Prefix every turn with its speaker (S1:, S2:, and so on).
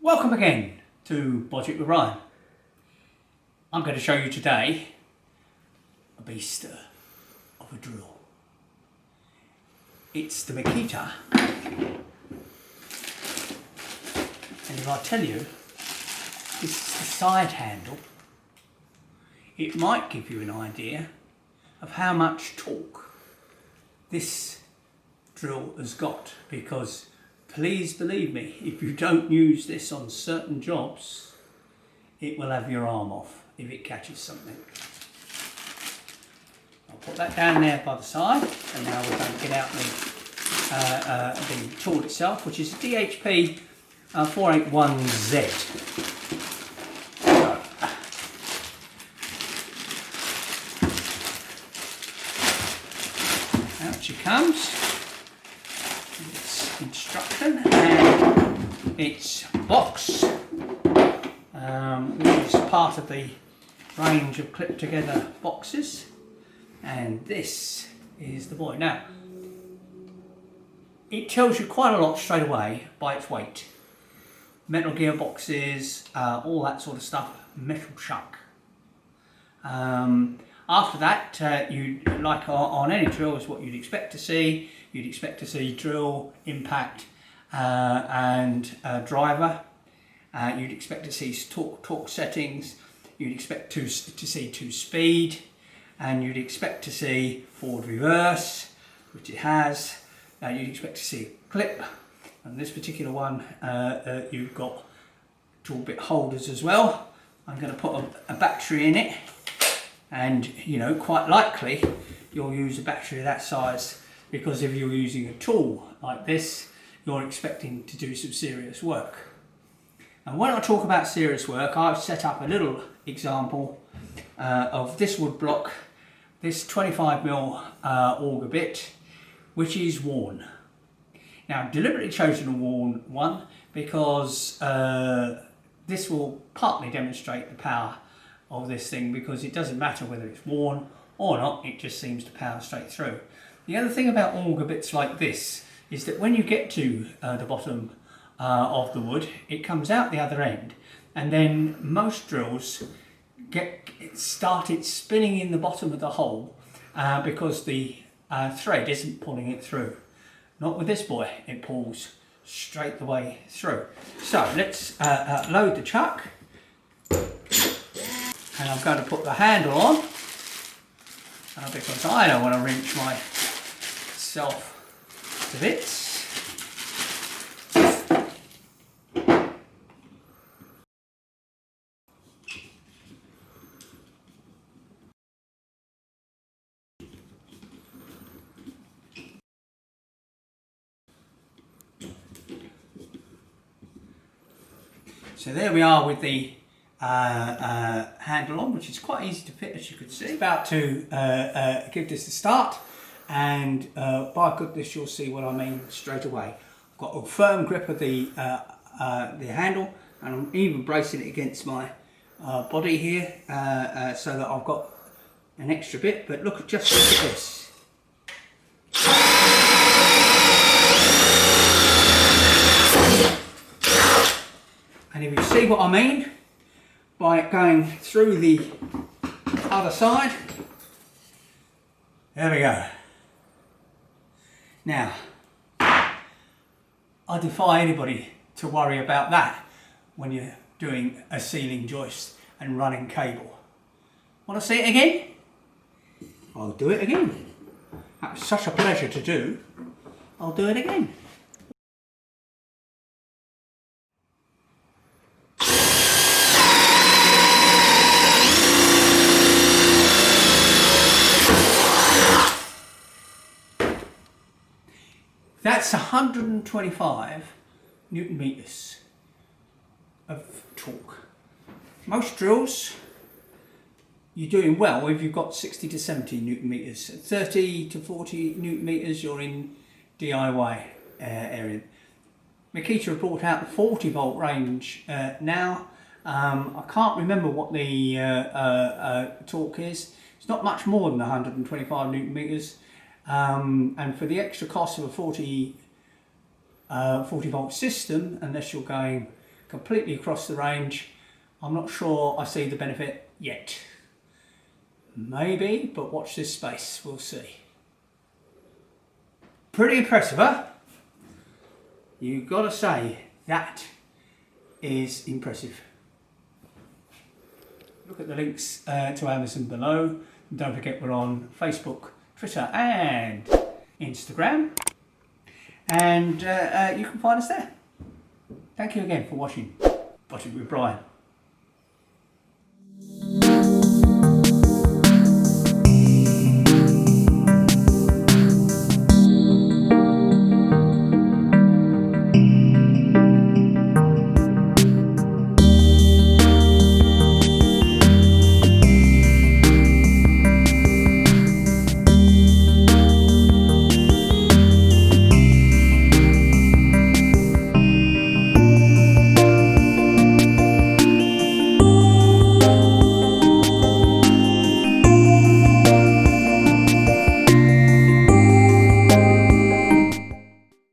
S1: Welcome again to Budget with Ryan. I'm going to show you today a beast of a drill. It's the Makita, and if I tell you this is the side handle, it might give you an idea of how much torque this drill has got, because please believe me, if you don't use this on certain jobs, it will have your arm off if it catches something. I'll put that down there by the side, and now we're going to get out the tool itself, which is a DHP481Z. Out she comes. Its instruction and its box. This is part of the range of clip together boxes, and this is the boy. Now, it tells you quite a lot straight away by its weight. Metal gearboxes, all that sort of stuff, metal chuck. After that, you, like on any drill, is what you'd expect to see. You'd expect to see drill, impact, and driver. You'd expect to see torque settings. You'd expect to see 2-speed, and you'd expect to see forward reverse, which it has. You'd expect to see clip, and this particular one you've got tool bit holders as well. I'm going to put a battery in it, and you know, quite likely you'll use a battery of that size, because if you're using a tool like this, you're expecting to do some serious work. And when I talk about serious work, I've set up a little example of this wood block, this 25mm auger bit, which is worn. Now, I've deliberately chosen a worn one because this will partly demonstrate the power of this thing, because it doesn't matter whether it's worn or not, it just seems to power straight through. The other thing about auger bits like this is that when you get to the bottom of the wood, it comes out the other end, and then most drills get started spinning in the bottom of the hole because the thread isn't pulling it through. Not with this boy, it pulls straight the way through. So let's load the chuck, and I'm going to put the handle on because I don't want to wrench myself to bits. So there we are with the handle on, which is quite easy to fit, as you can see. About to give this a start, and by goodness, you'll see what I mean straight away. I've got a firm grip of the handle, and I'm even bracing it against my body here so that I've got an extra bit. But just look at this. And if you see what I mean by it going through the other side, there we go. Now, I defy anybody to worry about that when you're doing a ceiling joist and running cable. Want to see it again? I'll do it again. That was such a pleasure to do. I'll do it again. That's 125 Newton meters of torque. Most drills, you're doing well if you've got 60 to 70 Newton meters. 30 to 40 Newton meters, you're in DIY area. Makita have brought out the 40 volt range now. I can't remember what the torque is. It's not much more than 125 Newton meters. And for the extra cost of a 40 volt system, unless you're going completely across the range. I'm not sure I see the benefit yet. Maybe, but watch this space, we'll see. Pretty impressive, huh? You've got to say, that is impressive. Look at the links to Amazon below. And don't forget we're on Facebook, Twitter and Instagram. And you can find us there. Thank you again for watching with Brian.